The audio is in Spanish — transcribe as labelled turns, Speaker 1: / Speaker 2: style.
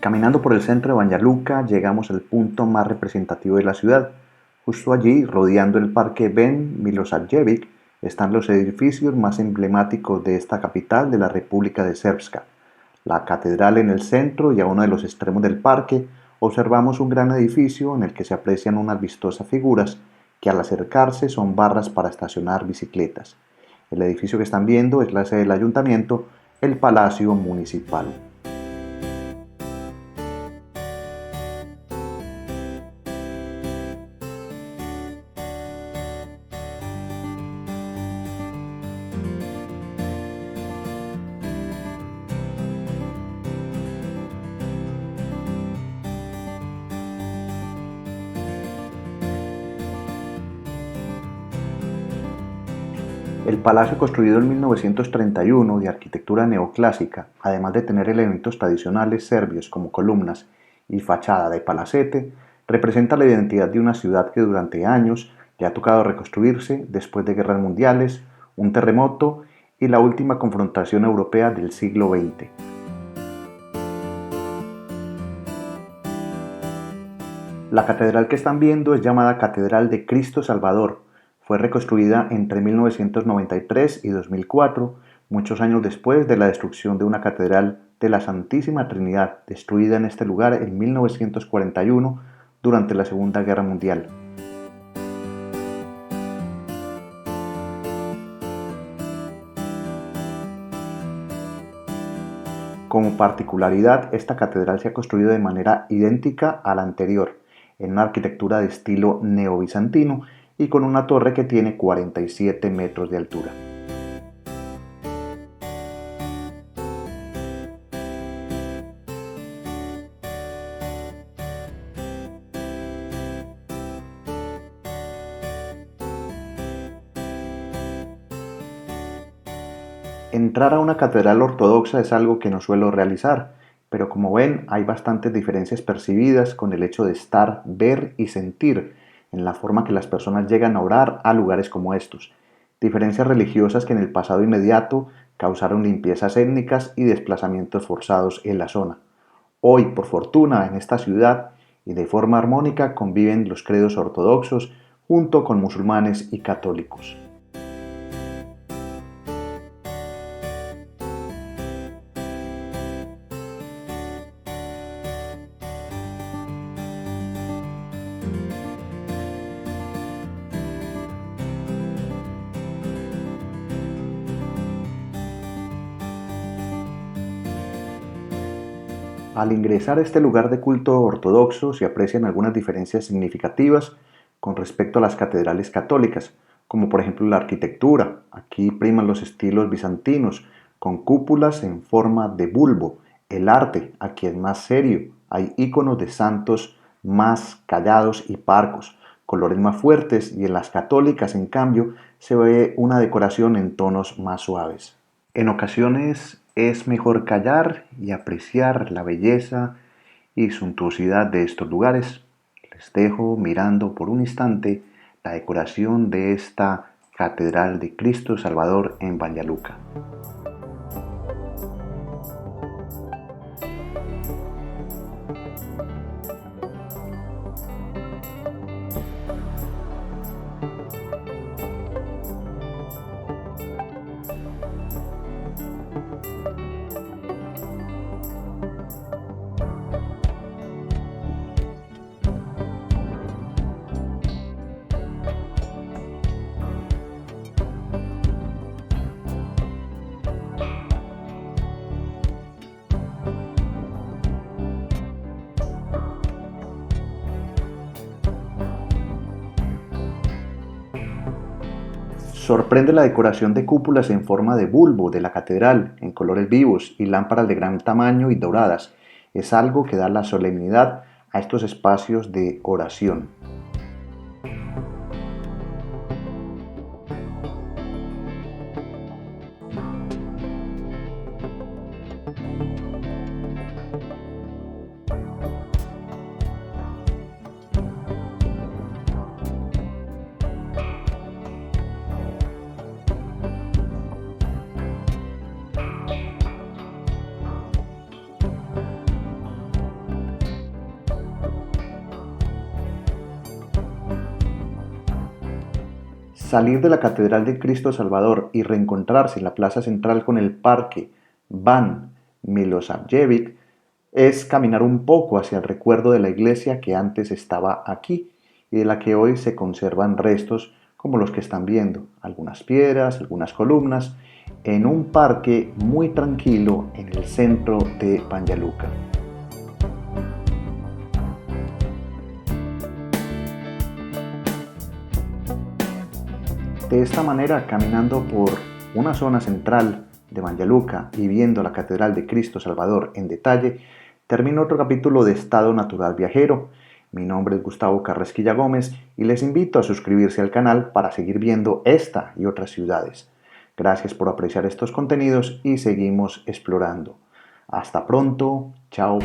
Speaker 1: Caminando por el centro de Banja llegamos al punto más representativo de la ciudad. Justo allí, rodeando el parque Ben Milošević, están los edificios más emblemáticos de esta capital de la República de Srpska. La catedral en el centro y a uno de los extremos del parque observamos un gran edificio en el que se aprecian unas vistosas figuras que al acercarse son barras para estacionar bicicletas. El edificio que están viendo es la sede del ayuntamiento, el Palacio Municipal. El palacio, construido en 1931 de arquitectura neoclásica, además de tener elementos tradicionales serbios como columnas y fachada de palacete, representa la identidad de una ciudad que durante años le ha tocado reconstruirse después de guerras mundiales, un terremoto y la última confrontación europea del siglo XX. La catedral que están viendo es llamada Catedral de Cristo Salvador. Fue reconstruida entre 1993 y 2004, muchos años después de la destrucción de una catedral de la Santísima Trinidad, destruida en este lugar en 1941 durante la Segunda Guerra Mundial. Como particularidad, esta catedral se ha construido de manera idéntica a la anterior, en una arquitectura de estilo neobizantino y con una torre que tiene 47 metros de altura. Entrar a una catedral ortodoxa es algo que no suelo realizar, pero como ven hay bastantes diferencias percibidas con el hecho de estar, ver y sentir en la forma que las personas llegan a orar a lugares como estos. Diferencias religiosas que en el pasado inmediato causaron limpiezas étnicas y desplazamientos forzados en la zona. Hoy, por fortuna, en esta ciudad y de forma armónica conviven los credos ortodoxos junto con musulmanes y católicos. Al ingresar a este lugar de culto ortodoxo se aprecian algunas diferencias significativas con respecto a las catedrales católicas, como por ejemplo la arquitectura. Aquí priman los estilos bizantinos, con cúpulas en forma de bulbo. El arte, aquí es más serio, hay iconos de santos más callados y parcos, colores más fuertes, y en las católicas, en cambio, se ve una decoración en tonos más suaves. En ocasiones es mejor callar y apreciar la belleza y suntuosidad de estos lugares. Les dejo mirando por un instante la decoración de esta Catedral de Cristo Salvador en Banja Luka. Sorprende la decoración de cúpulas en forma de bulbo de la catedral, en colores vivos y lámparas de gran tamaño y doradas. Es algo que da la solemnidad a estos espacios de oración. salir de la Catedral de Cristo Salvador y reencontrarse en la plaza central con el parque Ban Milosavljevic es caminar un poco hacia el recuerdo de la iglesia que antes estaba aquí y de la que hoy se conservan restos como los que están viendo, algunas piedras, algunas columnas, en un parque muy tranquilo en el centro de Banja Luka. De esta manera, caminando por una zona central de Banja Luka y viendo la Catedral de Cristo Salvador en detalle, termino otro capítulo de Estado Natural Viajero. Mi nombre es Gustavo Carrasquilla Gómez y les invito a suscribirse al canal para seguir viendo esta y otras ciudades. Gracias por apreciar estos contenidos y seguimos explorando. Hasta pronto, chao.